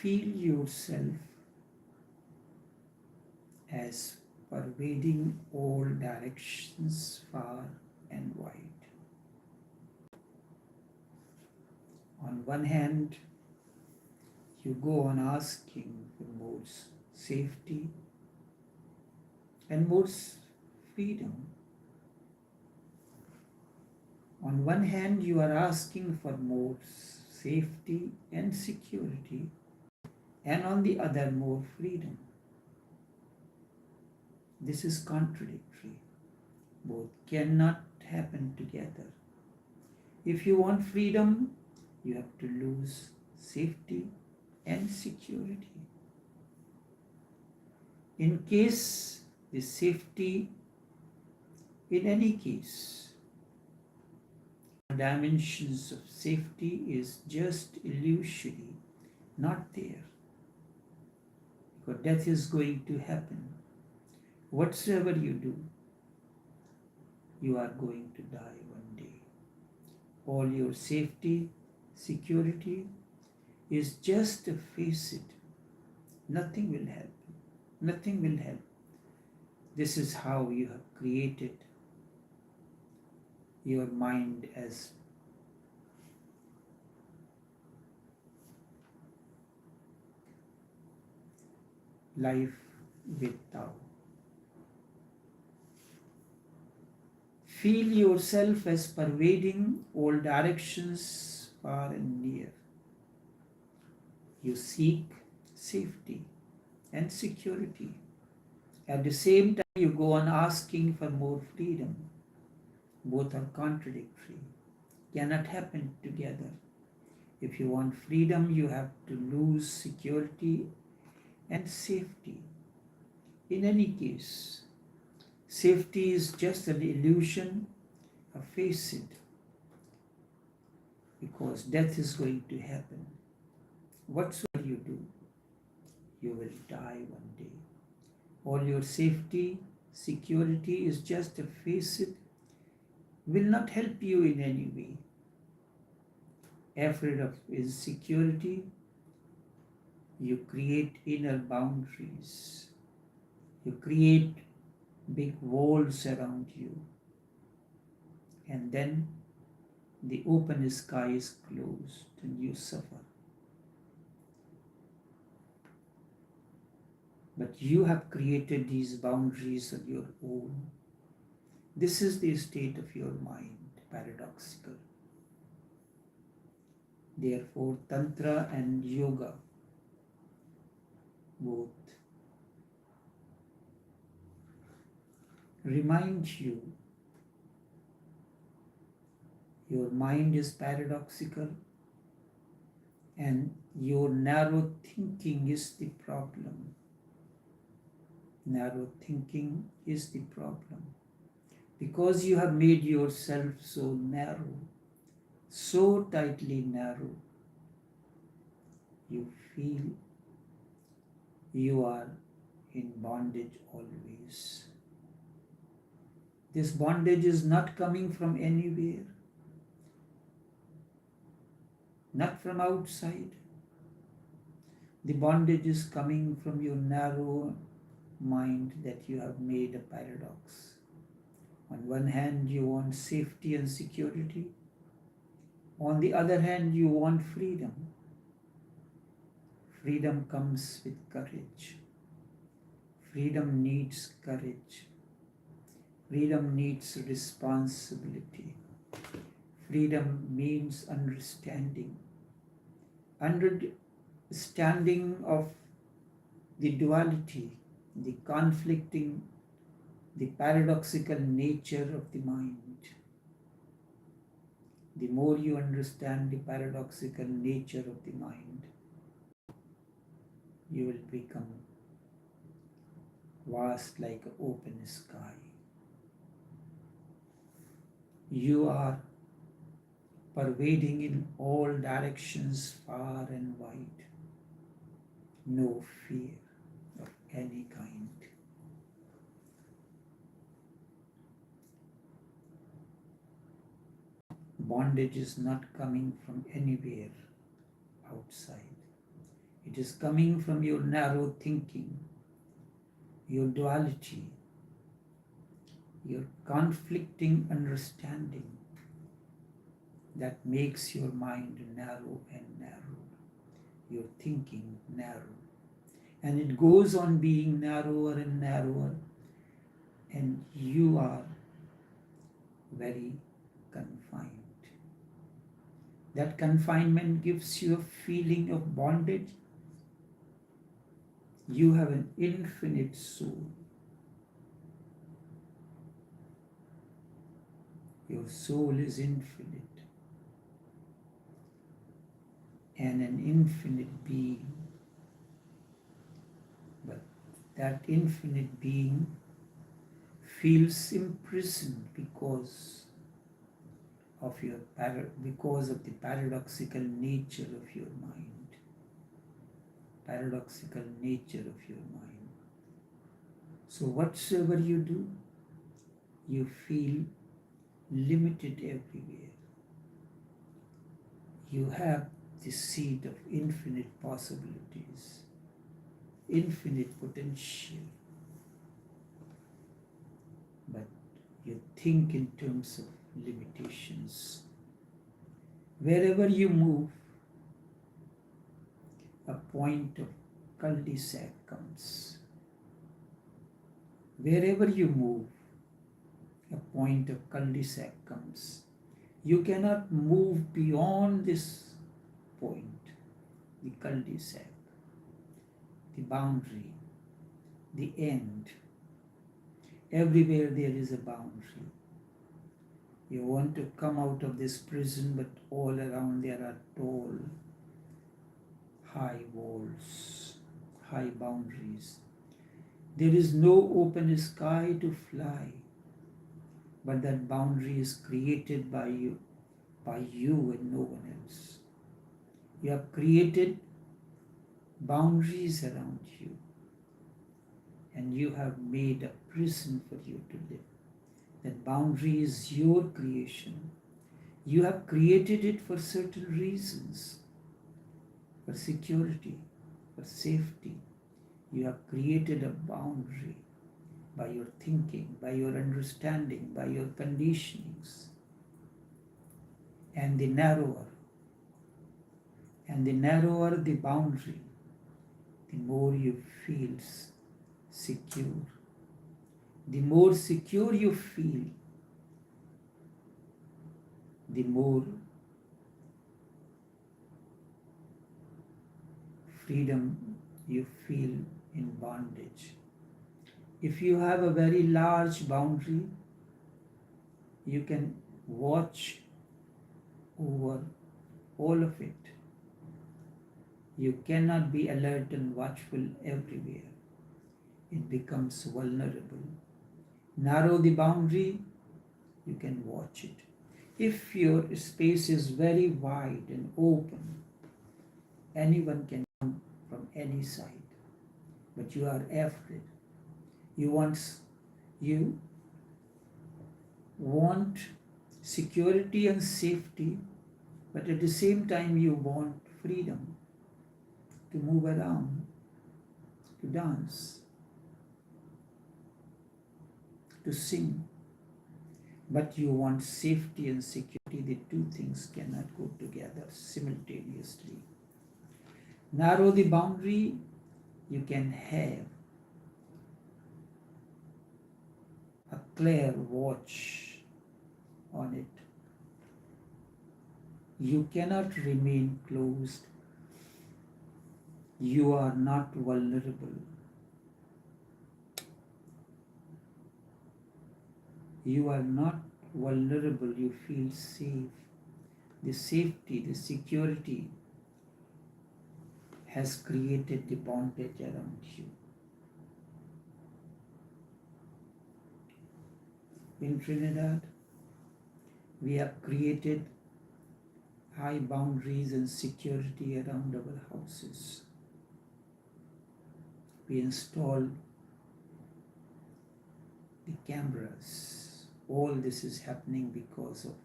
feel yourself as pervading all directions far and wide. On one hand, you go on asking for more safety and more freedom. On one hand, you are asking for more safety and security, and on the other, more freedom. This is contradictory. Both cannot happen together. If you want freedom, you have to lose safety and security. In case the safety, in any case, dimensions of safety is just illusory, not there. Because death is going to happen. Whatsoever you do, you are going to die one day. All your safety, security is just a facet. Nothing will help. Nothing will help. This is how you have created your mind as life with Tao. Feel yourself as pervading all directions far and near. You seek safety and security. At the same time, you go on asking for more freedom. Both are contradictory, cannot happen together. If you want freedom, you have to lose security and safety. In any case, safety is just an illusion, a facet, because death is going to happen. Whatsoever you do, you will die one day. All your safety, security is just a facet, will not help you in any way. Afraid of insecurity, you create inner boundaries. You create big walls around you. And then the open sky is closed and you suffer. But you have created these boundaries on your own. This is the state of your mind, paradoxical. Therefore, Tantra and Yoga both remind you your mind is paradoxical and your narrow thinking is the problem. Narrow thinking is the problem. Because you have made yourself so narrow, so tightly narrow, you feel you are in bondage always. This bondage is not coming from anywhere, not from outside. The bondage is coming from your narrow mind that you have made a paradox. On one hand, you want safety and security. On the other hand, you want freedom. Freedom comes with courage. Freedom needs courage. Freedom needs responsibility. Freedom means understanding. Understanding of the duality, the conflicting, the paradoxical nature of the mind. The more you understand the paradoxical nature of the mind, you will become vast like an open sky. You are pervading in all directions far and wide. No fear of any kind. Bondage is not coming from anywhere outside. It is coming from your narrow thinking, your duality, your conflicting understanding that makes your mind narrow and narrow, your thinking narrow. And it goes on being narrower and narrower, and you are very confined. That confinement gives you a feeling of bondage. You have an infinite soul. Your soul is infinite and an infinite being. But that infinite being feels imprisoned because of the paradoxical nature of your mind. Paradoxical nature of your mind. So whatsoever you do, you feel limited everywhere. You have the seed of infinite possibilities, infinite potential. But you think in terms of limitations. Wherever you move, a point of cul-de-sac comes. Wherever you move, a point of cul-de-sac comes. You cannot move beyond this point, the cul-de-sac, the boundary, the end. Everywhere there is a boundary. You want to come out of this prison, but all around there are tall, high walls, high boundaries. There is no open sky to fly, but that boundary is created by you and no one else. You have created boundaries around you, and you have made a prison for you to live. That boundary is your creation. You have created it for certain reasons, for security, for safety. You have created a boundary by your thinking, by your understanding, by your conditionings. And the narrower the boundary, the more you feel secure. The more secure you feel, the more freedom you feel in bondage. If you have a very large boundary, you can watch over all of it. You cannot be alert and watchful everywhere. It becomes vulnerable. Narrow the boundary, you can watch it. If your space is very wide and open, anyone can come from any side, but you are afraid. You want security and safety, but at the same time you want freedom to move around, to dance, to sing. But you want safety and security. The two things cannot go together simultaneously. Narrow the boundary, you can have a clear watch on it. You cannot remain closed. You are not vulnerable. You are not vulnerable. You feel safe. The safety, the security has created the bondage around you. In Trinidad, we have created high boundaries and security around our houses. We install the cameras. All this is happening because of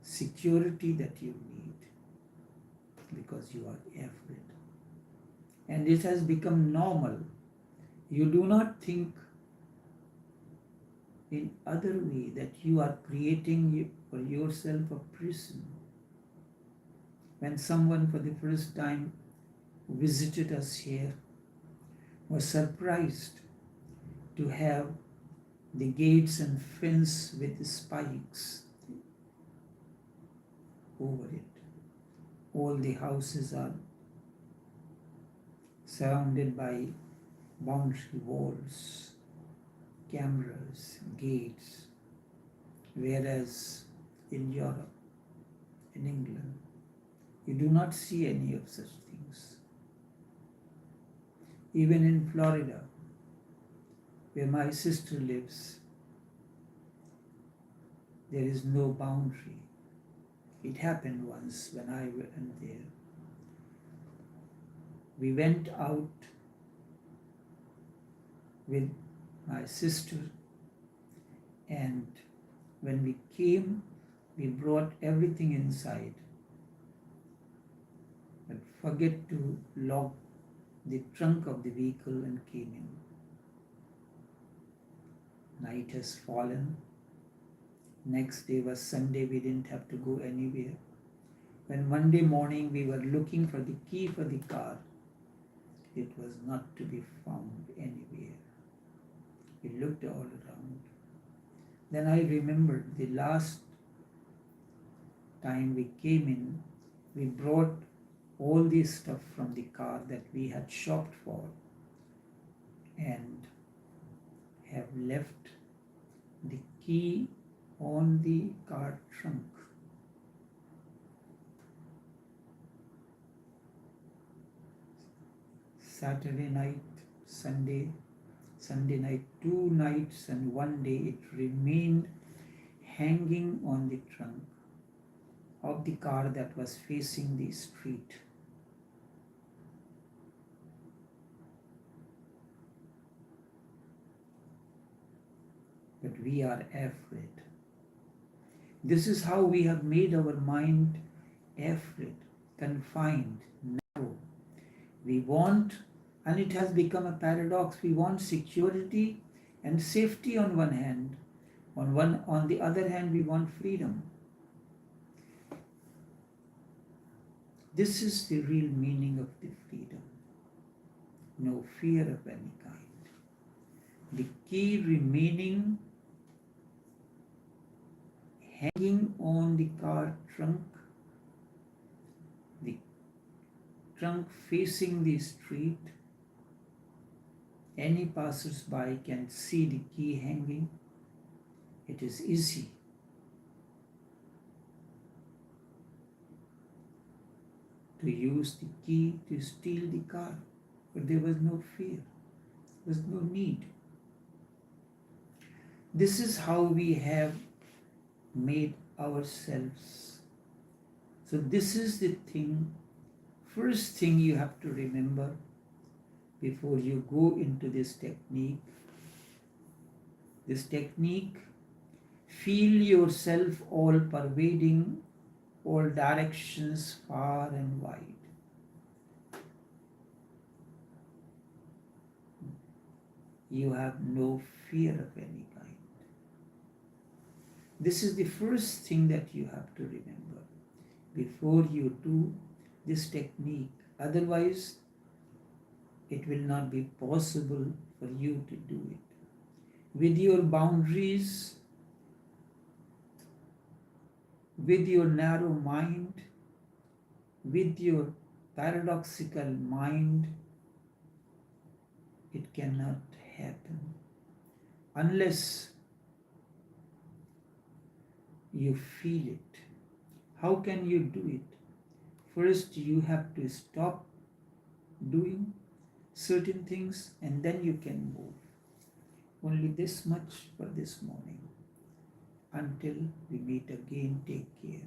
security that you need, because you are afraid. and it has become normal. You do not think in other way that you are creating for yourself a prison. When someone for the first time visited us here, was surprised to have the gates and fence with spikes over it. All the houses are surrounded by boundary walls, cameras, gates, whereas in Europe, in England, you do not see any of such things. Even in Florida, where my sister lives, there is no boundary. It happened once when I went there. We went out with my sister, and when we came, we brought everything inside, but forget to lock the trunk of the vehicle and came in. Night has fallen. Next day was Sunday, we didn't have to go anywhere. When Monday morning we were looking for the key for the car, it was not to be found anywhere. We looked all around. Then I remembered the last time we came in, we brought all the stuff from the car that we had shopped for and have left the key on the car trunk. Saturday night, Sunday night, 2 nights and 1 day it remained hanging on the trunk of the car that was facing the street. But we are afraid. This is how we have made our mind afraid, confined, narrow. We want, and it has become a paradox, we want security and safety on one hand. On the other hand, we want freedom. This is the real meaning of the freedom. No fear of any kind. The key remaining hanging on the car trunk, the trunk facing the street. Any passers-by can see the key hanging. It is easy. To use the key to steal the car, but there was no fear, there was no need. This is how we have made ourselves. So this is the thing, first thing you have to remember before you go into this technique. This technique, feel yourself all pervading, all directions far and wide. You have no fear of any kind. This is the first thing that you have to remember before you do this technique. Otherwise, it will not be possible for you to do it. With your boundaries, with your narrow mind, with your paradoxical mind, it cannot happen unless you feel it. How can you do it? First, you have to stop doing certain things and then you can move. Only this much for this morning. Until we meet again, take care.